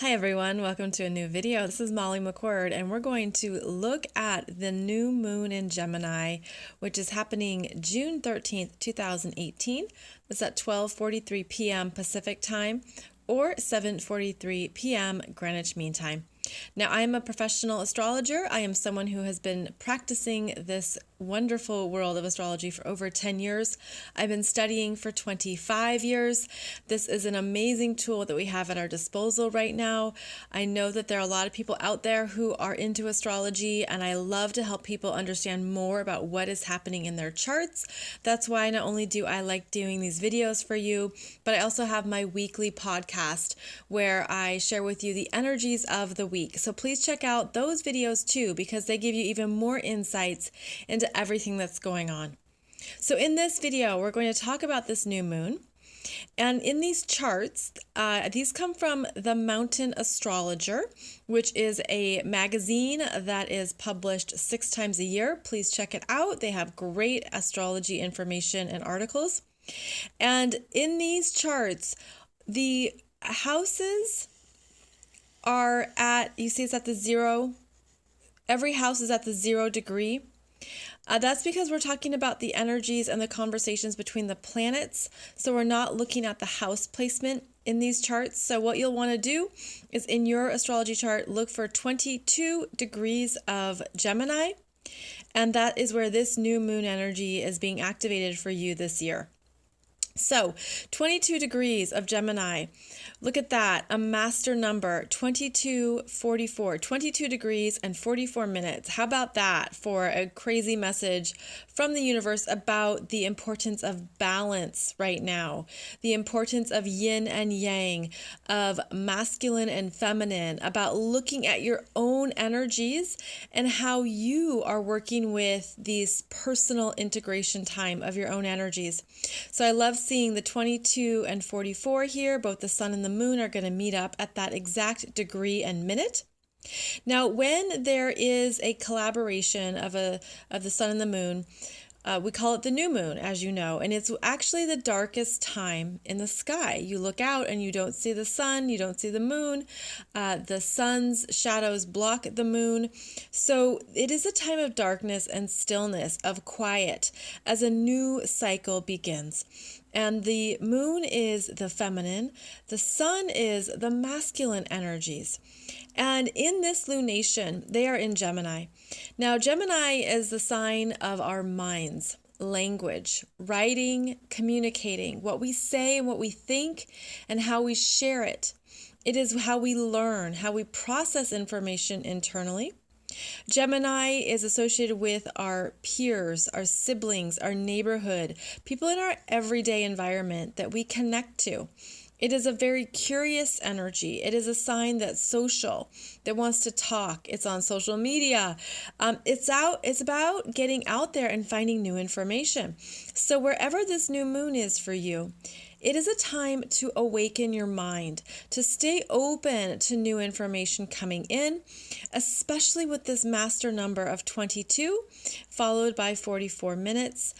Hi everyone, welcome to a new video. This is Molly McCord and we're going to look at the new moon in Gemini, which is happening June 13th, 2018. It's at 12:43 p.m. Pacific time or 7:43 p.m. Greenwich Mean Time. Now, I am a professional astrologer. I am someone who has been practicing this wonderful world of astrology for over 10 years. I've been studying for 25 years. This is an amazing tool that we have at our disposal right now. I know that there are a lot of people out there who are into astrology, and I love to help people understand more about what is happening in their charts. That's why not only do I like doing these videos for you, but I also have my weekly podcast where I share with you the energies of the week. So please check out those videos too, because they give you even more insights into everything that's going on. So in this video, we're going to talk about this new moon. And in these charts, these come from the Mountain Astrologer, which is a magazine that is published 6 times a year. Please check it out. They have great astrology information and articles. And in these charts, the houses are at, you see it's at the 0, every house is at the 0 degree. That's because we're talking about the energies and the conversations between the planets. So we're not looking at the house placement in these charts. So what you'll want to do is in your astrology chart, look for 22 degrees of Gemini. And that is where this new moon energy is being activated for you this year. So 22 degrees of Gemini, look at that, a master number, 2244, 22 degrees and 44 minutes. How about that for a crazy message from the universe about the importance of balance right now, the importance of yin and yang, of masculine and feminine, about looking at your own energies and how you are working with these personal integration time of your own energies. So I love seeing the 22 and 44 here. Both the sun and the moon are going to meet up at that exact degree and minute. Now, when there is a collaboration of the sun and the moon, we call it the new moon, as you know, and it's actually the darkest time in the sky. You look out and you don't see the sun, you don't see the moon. The sun's shadows block the moon. So it is a time of darkness and stillness, of quiet, as a new cycle begins. And the moon is the feminine, the sun is the masculine energies. And in this lunation, they are in Gemini. Now, Gemini is the sign of our minds, language, writing, communicating, what we say and what we think, and how we share it. It is how we learn, how we process information internally. Gemini is associated with our peers, our siblings, our neighborhood, people in our everyday environment that we connect to. It is a very curious energy. It is a sign that's social, that wants to talk. It's on social media. It's about getting out there and finding new information. So wherever this new moon is for you, it is a time to awaken your mind, to stay open to new information coming in, especially with this master number of 22, followed by 44 minutes.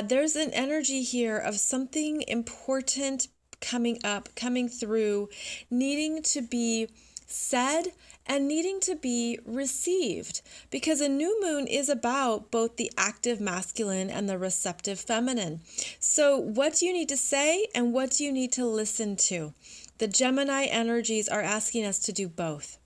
There's an energy here of something important coming up, coming through, needing to be said and needing to be received, because a new moon is about both the active masculine and the receptive feminine. So what do you need to say and what do you need to listen to? The Gemini energies are asking us to do both.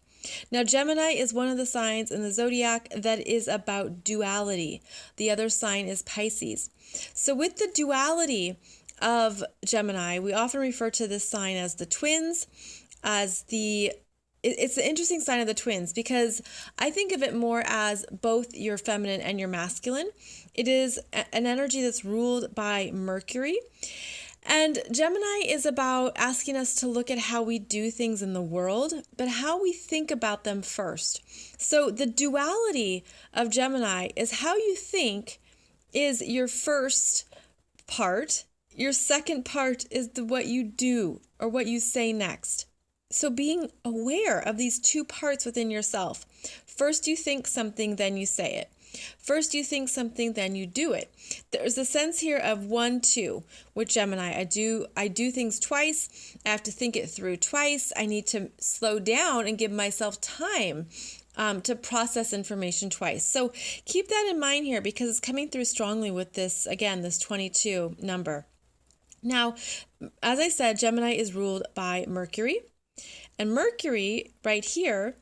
Now, Gemini is one of the signs in the zodiac that is about duality. The other sign is Pisces. So with the duality of Gemini, we often refer to this sign as the twins, it's the interesting sign of the twins, because I think of it more as both your feminine and your masculine. It is an energy that's ruled by Mercury. And Gemini is about asking us to look at how we do things in the world, but how we think about them first. So the duality of Gemini is how you think is your first part. Your second part is what you do or what you say next. So being aware of these two parts within yourself. First you think something, then you say it. First you think something, then you do it. There's a sense here of 1-2 with Gemini. I do things twice. I have to think it through twice. I need to slow down and give myself time to process information twice. So keep that in mind here, because it's coming through strongly with this, again, this 22 number. Now, as I said, Gemini is ruled by Mercury, and Mercury right here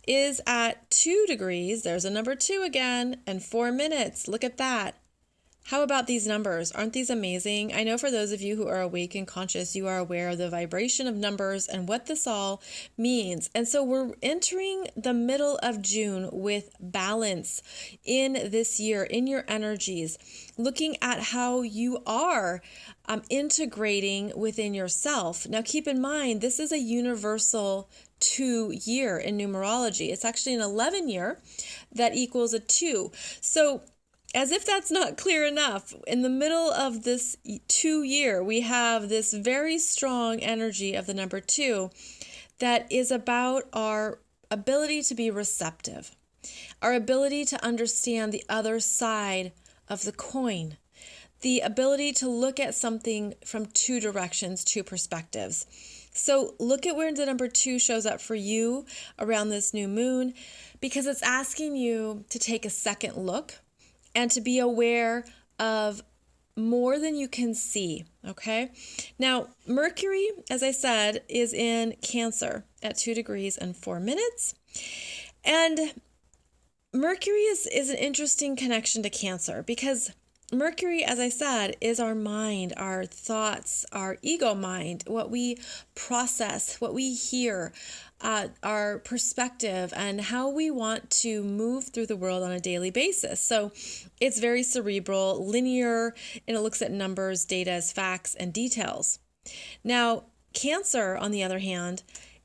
is at 2 degrees. There's a number 2 again, and 4 minutes. Look at that. How about these numbers? Aren't these amazing? I know for those of you who are awake and conscious, you are aware of the vibration of numbers and what this all means. And so we're entering the middle of June with balance in this year, in your energies, looking at how you are integrating within yourself. Now, keep in mind, this is a universal 2 year in numerology. It's actually an 11 year that equals a 2. So as if that's not clear enough, in the middle of this 2 year, we have this very strong energy of the number 2 that is about our ability to be receptive, our ability to understand the other side of the coin, the ability to look at something from 2 directions, 2 perspectives. So look at where the number 2 shows up for you around this new moon, because it's asking you to take a second look and to be aware of more than you can see, okay? Now, Mercury, as I said, is in Cancer at 2 degrees and 4 minutes. And Mercury is an interesting connection to Cancer, because Mercury, as I said, is our mind, our thoughts, our ego mind, what we process, what we hear, our perspective, and how we want to move through the world on a daily basis. So it's very cerebral, linear, and it looks at numbers, data as facts, and details. Now, Cancer, on the other hand,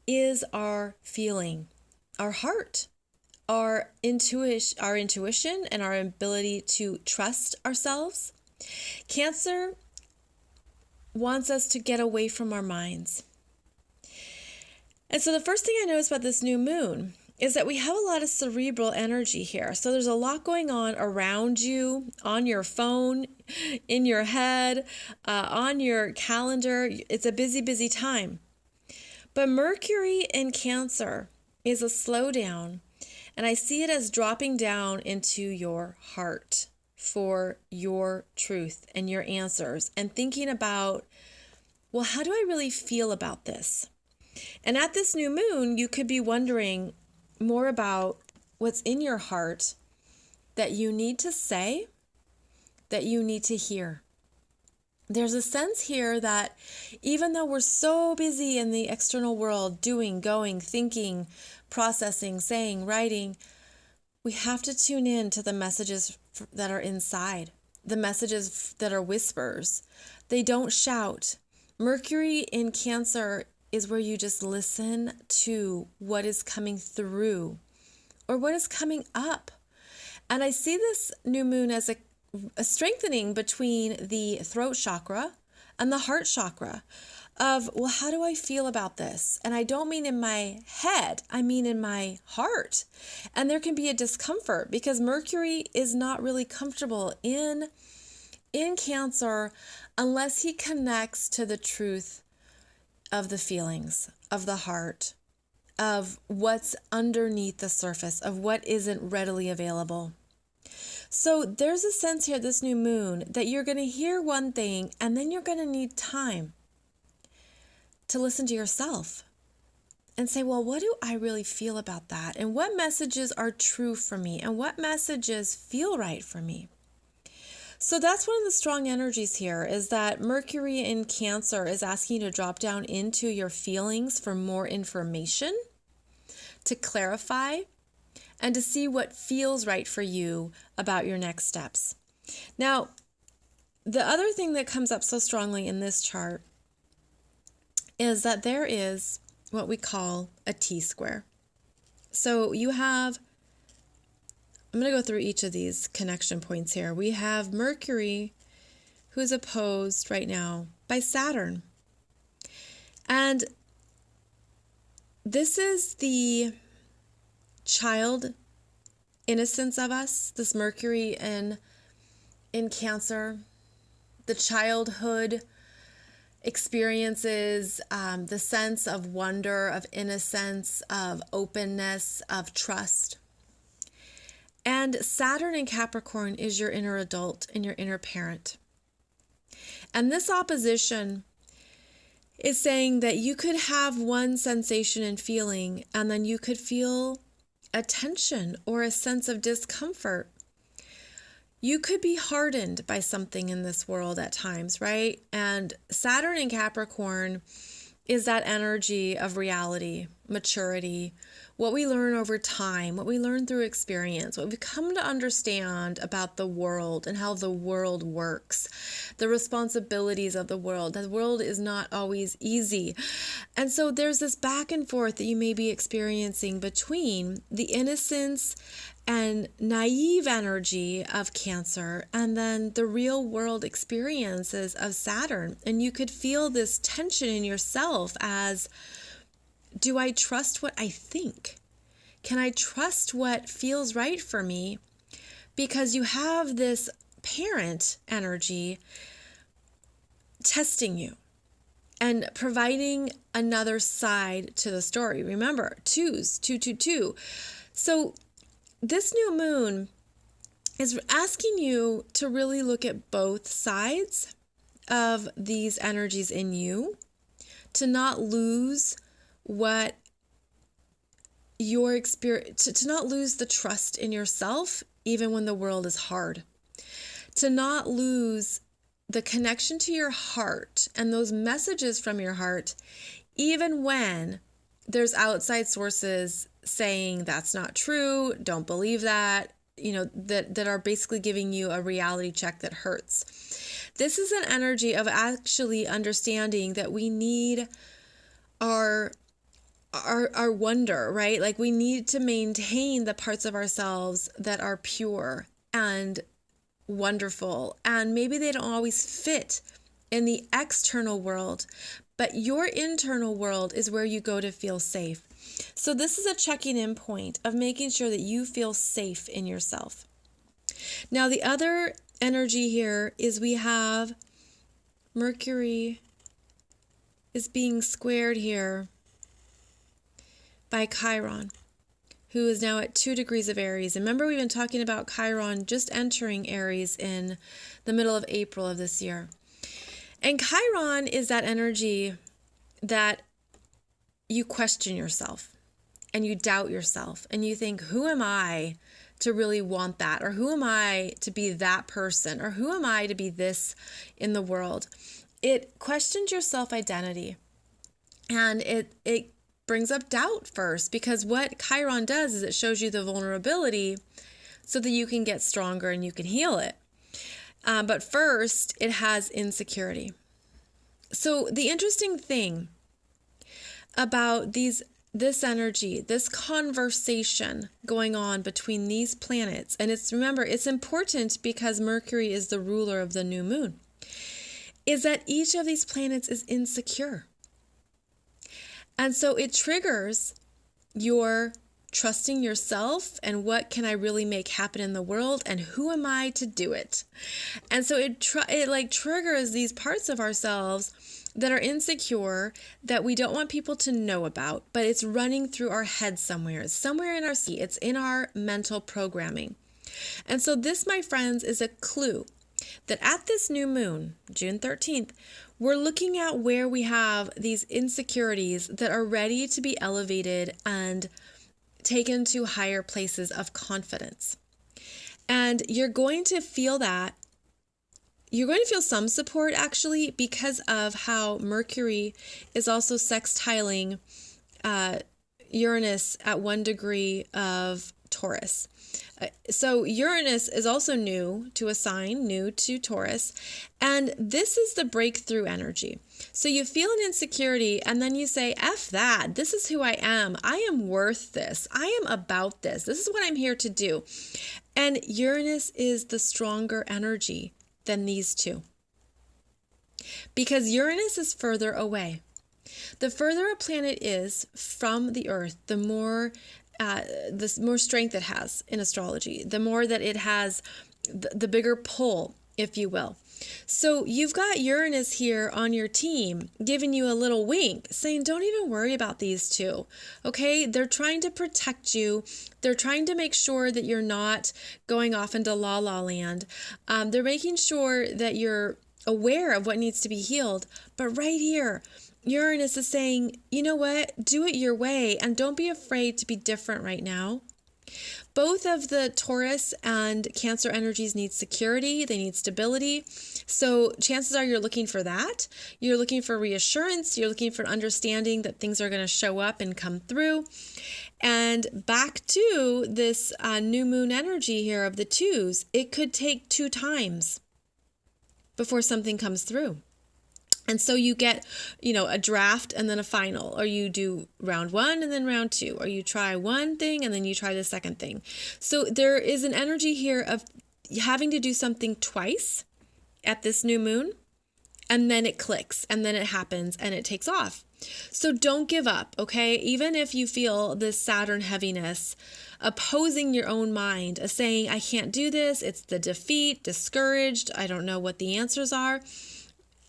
is our feeling, our heart, our intuition, and our ability to trust ourselves. Cancer wants us to get away from our minds. And so the first thing I noticed about this new moon is that we have a lot of cerebral energy here. So there's a lot going on around you, on your phone, in your head, on your calendar. It's a busy, busy time. But Mercury in Cancer is a slowdown. And I see it as dropping down into your heart for your truth and your answers, and thinking about, well, how do I really feel about this? And at this new moon, you could be wondering more about what's in your heart that you need to say, that you need to hear. There's a sense here that even though we're so busy in the external world, doing, going, thinking, processing, saying, writing, we have to tune in to the messages that are inside, the messages that are whispers. They don't shout. Mercury in Cancer is where you just listen to what is coming through or what is coming up. And I see this new moon as a strengthening between the throat chakra and the heart chakra of, well, how do I feel about this? And I don't mean in my head, I mean in my heart. And there can be a discomfort because Mercury is not really comfortable in Cancer unless he connects to the truth of the feelings, of the heart, of what's underneath the surface, of what isn't readily available. So there's a sense here, this new moon, that you're going to hear one thing and then you're going to need time to listen to yourself and say, well, what do I really feel about that? And what messages are true for me? And what messages feel right for me? So that's one of the strong energies here, is that Mercury in Cancer is asking you to drop down into your feelings for more information, to clarify, and to see what feels right for you about your next steps. Now, the other thing that comes up so strongly in this chart is that there is what we call a T-square. So you have, I'm going to go through each of these connection points here. We have Mercury, who's opposed right now by Saturn. And this is the child innocence of us, this Mercury in Cancer, the childhood experiences, the sense of wonder, of innocence, of openness, of trust. And Saturn in Capricorn is your inner adult and your inner parent. And this opposition is saying that you could have one sensation and feeling, and then you could feel a tension or a sense of discomfort. You could be hardened by something in this world at times, right? And Saturn in Capricorn is that energy of reality, maturity, what we learn over time, what we learn through experience, what we've come to understand about the world and how the world works, the responsibilities of the world. The world is not always easy. And so there's this back and forth that you may be experiencing between the innocence and naive energy of Cancer and then the real world experiences of Saturn. And you could feel this tension in yourself as, do I trust what I think? Can I trust what feels right for me? Because you have this parent energy testing you and providing another side to the story. Remember, twos, 222. So this new moon is asking you to really look at both sides of these energies in you, to not lose what your experience, to not lose the trust in yourself, even when the world is hard, to not lose the connection to your heart and those messages from your heart, even when there's outside sources saying that's not true, don't believe that, that are basically giving you a reality check that hurts. This is an energy of actually understanding that we need our wonder, right? Like we need to maintain the parts of ourselves that are pure and wonderful. And maybe they don't always fit in the external world, but your internal world is where you go to feel safe. So this is a checking in point of making sure that you feel safe in yourself. Now, the other energy here is we have Mercury is being squared here by Chiron, who is now at 2 degrees of Aries. And remember, we've been talking about Chiron just entering Aries in the middle of April of this year. And Chiron is that energy that you question yourself and you doubt yourself and you think, who am I to really want that? Or who am I to be that person? Or who am I to be this in the world? It questions your self-identity, and it brings up doubt first, because what Chiron does is it shows you the vulnerability so that you can get stronger and you can heal it. But first, it has insecurity. So the interesting thing about this energy, this conversation going on between these planets, and remember, it's important because Mercury is the ruler of the new moon, is that each of these planets is insecure. And so it triggers your trusting yourself and what can I really make happen in the world and who am I to do it? And so it triggers these parts of ourselves that are insecure, that we don't want people to know about, but it's running through our head somewhere. It's somewhere in our psyche. It's in our mental programming. And so this, my friends, is a clue that at this new moon, June 13th, we're looking at where we have these insecurities that are ready to be elevated and taken to higher places of confidence. And you're going to feel that. You're going to feel some support, actually, because of how Mercury is also sextiling Uranus at 1 degree of Taurus. So Uranus is also new to a sign, new to Taurus, and this is the breakthrough energy. So you feel an insecurity and then you say, F that, this is who I am worth this, I am about this is what I'm here to do. And Uranus is the stronger energy than these two, because Uranus is further away. The further a planet is from the Earth, the more the more strength it has in astrology, the more that it has the bigger pull, if you will. So you've got Uranus here on your team giving you a little wink saying, don't even worry about these two. Okay. They're trying to protect you. They're trying to make sure that you're not going off into la la land. They're making sure that you're aware of what needs to be healed. But right here, Uranus is saying, you know what? Do it your way and don't be afraid to be different right now. Both of the Taurus and Cancer energies need security. They need stability. So chances are you're looking for that. You're looking for reassurance. You're looking for understanding that things are going to show up and come through. And back to this new moon energy here of the twos, it could take 2 times before something comes through. And so you get, a draft and then a final, or you do round 1 and then round 2, or you try one thing and then you try the second thing. So there is an energy here of having to do something twice at this new moon, and then it clicks, and then it happens, and it takes off. So don't give up, okay? Even if you feel this Saturn heaviness opposing your own mind, saying, I can't do this, it's the defeat, discouraged, I don't know what the answers are.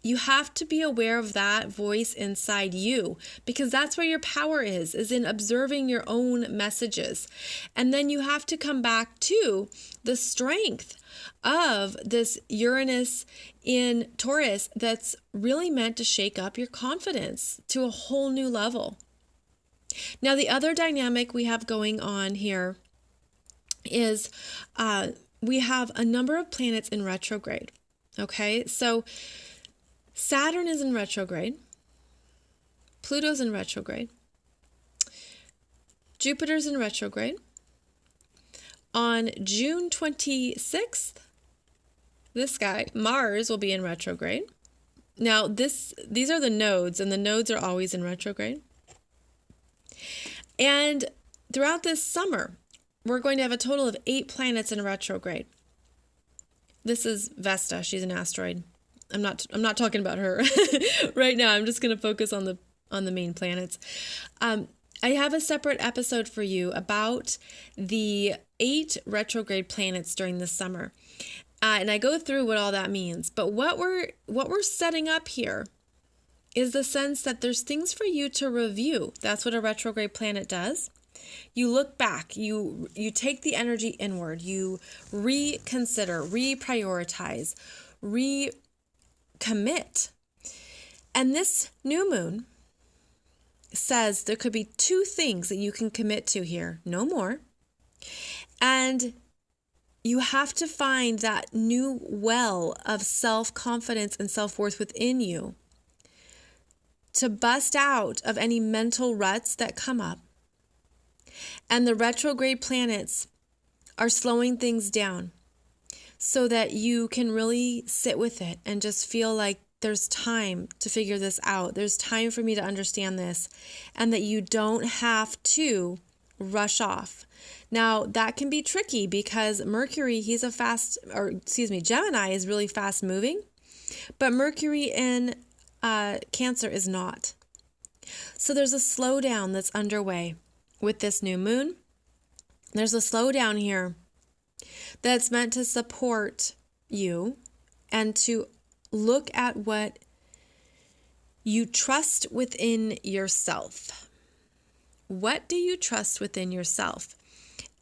You have to be aware of that voice inside you, because that's where your power is in observing your own messages. And then you have to come back to the strength of this Uranus in Taurus that's really meant to shake up your confidence to a whole new level. Now, the other dynamic we have going on here is we have a number of planets in retrograde. Okay, so Saturn is in retrograde, Pluto's in retrograde, Jupiter's in retrograde. On June 26th, this guy, Mars, will be in retrograde. Now, these are the nodes, and the nodes are always in retrograde. And throughout this summer, we're going to have a total of 8 planets in retrograde. This is Vesta. She's an asteroid. I'm not talking about her right now. I'm just going to focus on the main planets. I have a separate episode for you about the 8 retrograde planets during the summer. And I go through what all that means. But what we're setting up here is the sense that there's things for you to review. That's what a retrograde planet does. You look back, you take the energy inward, you reconsider, reprioritize, recommit. And this new moon says there could be 2 things that you can commit to here, no more. And you have to find that new well of self-confidence and self-worth within you to bust out of any mental ruts that come up. And the retrograde planets are slowing things down so that you can really sit with it and just feel like there's time to figure this out. There's time for me to understand this, and that you don't have to rush off. Now, that can be tricky because Mercury, Gemini is really fast moving, but Mercury in Cancer is not. So there's a slowdown that's underway with this new moon. There's a slowdown here that's meant to support you and to look at what you trust within yourself. What do you trust within yourself?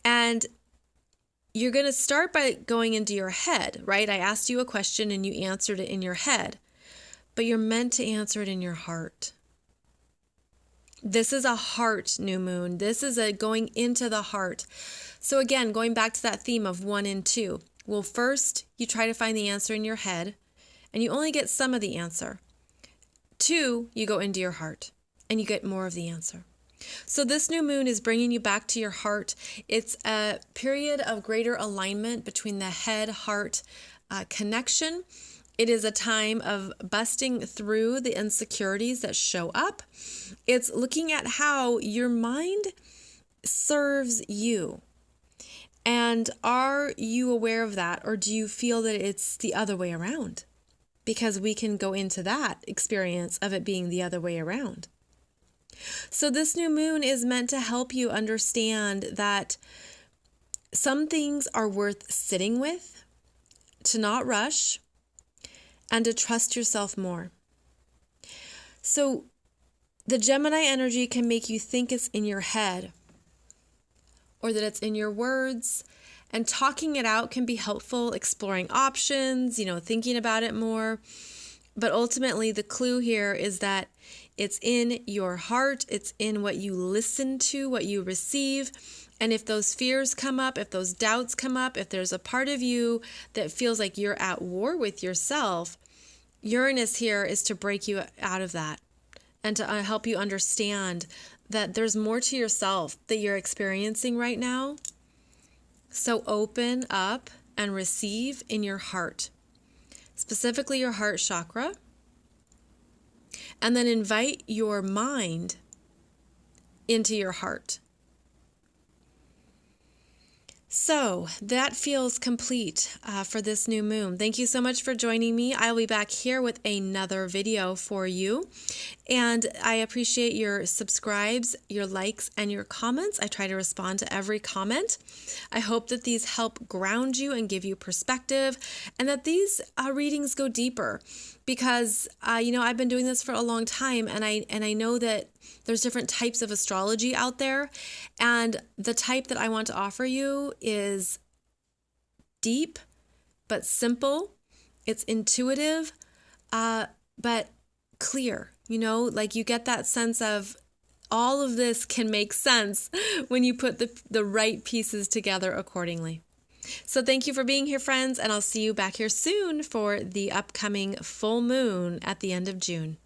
And you're going to start by going into your head, right? I asked you a question and you answered it in your head, but you're meant to answer it in your heart. This is a heart new moon. This is a going into the heart. So again, going back to that theme of 1 and 2. Well, first, you try to find the answer in your head, and you only get some of the answer. 2, you go into your heart, and you get more of the answer. So this new moon is bringing you back to your heart. It's a period of greater alignment between the head-heart connection. It is a time of busting through the insecurities that show up. It's looking at how your mind serves you. And are you aware of that, or do you feel that it's the other way around? Because we can go into that experience of it being the other way around. So this new moon is meant to help you understand that some things are worth sitting with, to not rush, and to trust yourself more. So the Gemini energy can make you think it's in your head or that it's in your words, and talking it out can be helpful, exploring options, thinking about it more. But ultimately, the clue here is that it's in your heart, it's in what you listen to, what you receive. And if those fears come up, if those doubts come up, if there's a part of you that feels like you're at war with yourself, Uranus here is to break you out of that and to help you understand that there's more to yourself that you're experiencing right now. So open up and receive in your heart, specifically your heart chakra, and then invite your mind into your heart. So that feels complete for this new moon. Thank you so much for joining me. I'll be back here with another video for you. And I appreciate your subscribes, your likes, and your comments. I try to respond to every comment. I hope that these help ground you and give you perspective, and that these readings go deeper. Because I've been doing this for a long time, and I know that there's different types of astrology out there, and the type that I want to offer you is deep but simple. It's intuitive, but clear. You get that sense of all of this can make sense when you put the right pieces together accordingly. So thank you for being here, friends, and I'll see you back here soon for the upcoming full moon at the end of June.